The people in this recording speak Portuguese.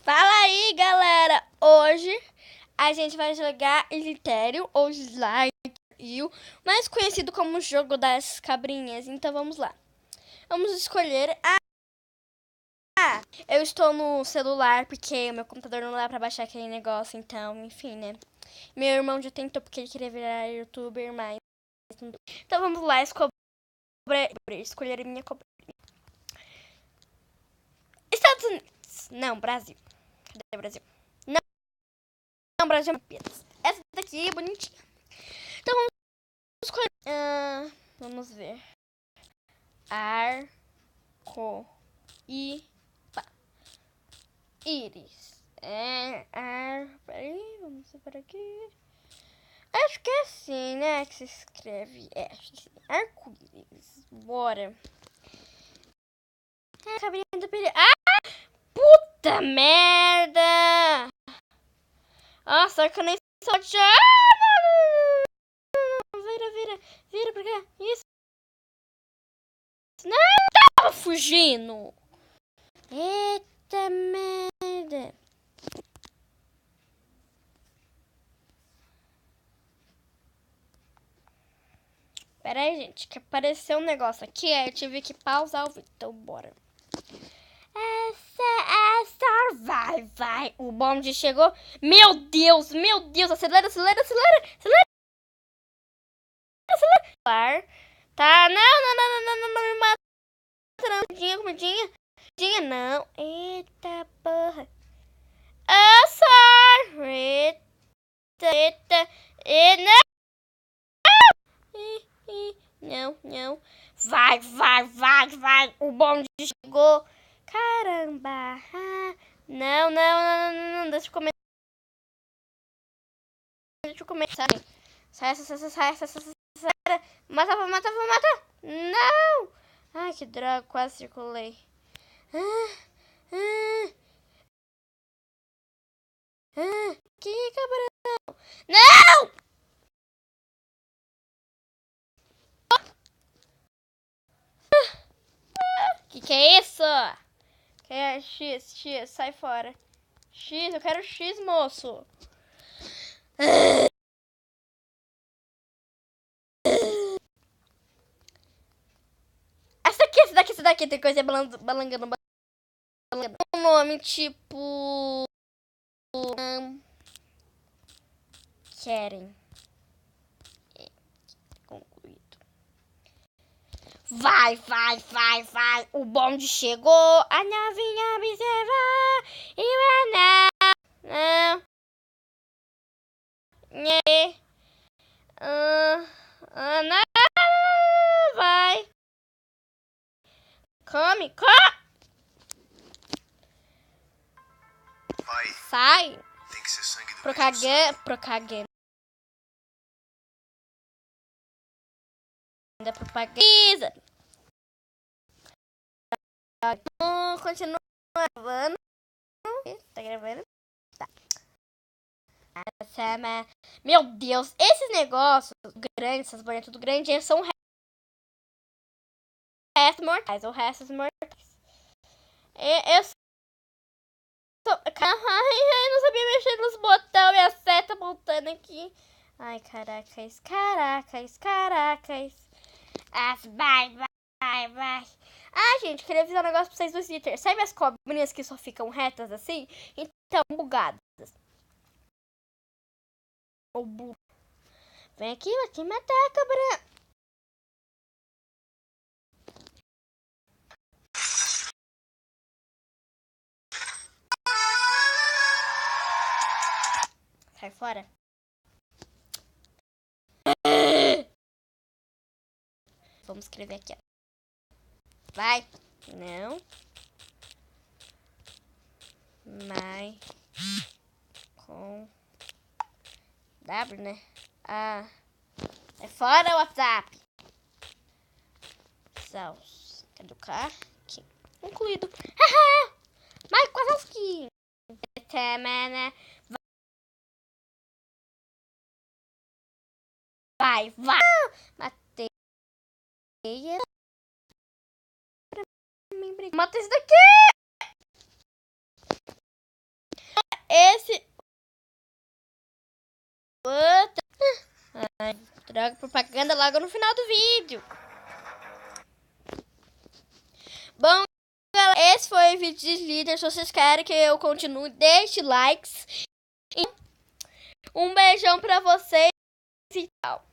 Fala aí, galera! Hoje a gente vai jogar Elitério ou Slime, mais conhecido como o jogo das cabrinhas. Então vamos lá. Vamos escolher. Eu estou no celular porque o meu computador não dá pra baixar aquele negócio, então, enfim, né? Meu irmão já tentou porque ele queria virar youtuber, mas. Então vamos lá, escolher a minha cobra. Estados Unidos. Não, Brasil. Cadê o Brasil? Não, Brasil. Essa daqui é bonitinha. Então vamos escolher. Vamos ver. Arco e íris. Peraí, vamos ver por aqui. Acho que é assim, né? Que se escreve. Acho que sim. Arco-íris. Bora. Cabrinha do perigo. Puta merda! Nossa, que eu nem sou de. Vira pra cá. Isso. Não, tava fugindo. Eita merda. Pera aí, gente, que apareceu um negócio aqui, aí eu tive que pausar o vídeo. Então, bora. Essa, vai. O bonde chegou. Meu Deus. Acelera. Tá, não, me mata não. Comidinha, não. Eita porra. Eita. Não. Vai. O bonde chegou. Caramba. Não. Deixa eu começar. Sai. Mata. Não. Ai, que droga. Quase circulei. Que cabrão. Não! Que é isso? Que é X, sai fora. X, eu quero X, moço. Essa daqui tem coisa balangando. Um nome tipo. Querem. Concluído. Vai. O bonde chegou. A navinha observar. E vai não. Não. Vai. Come. Sai. Tem que ser sangue do Propaganda. Propaganda. Continua gravando. Tá gravando? Tá. Meu Deus, esses negócios grandes, essas bolinhas tudo grandes, são restos mortais. Eu Ai, não sabia mexer nos botões e a seta voltando aqui. Ai, caracas. Vai. Ah, gente, queria avisar um negócio pra vocês do Twitter. Sabe as cobrinhas que só ficam retas assim? Então, bugadas. Ou burro. Vem aqui, vai te matar, cobrinha. Sai fora. Vamos escrever aqui, ó. Vai. Não. Mai. Com. W, né? É fora o WhatsApp. Saus. Caducar. Aqui. Concluído. Haha! Mike Wazowski. Vai. Matei. Mata esse daqui. Droga, propaganda logo no final do vídeo. Bom, galera, esse foi o vídeo de líder. Se vocês querem que eu continue, deixe likes. Um beijão pra vocês e tchau.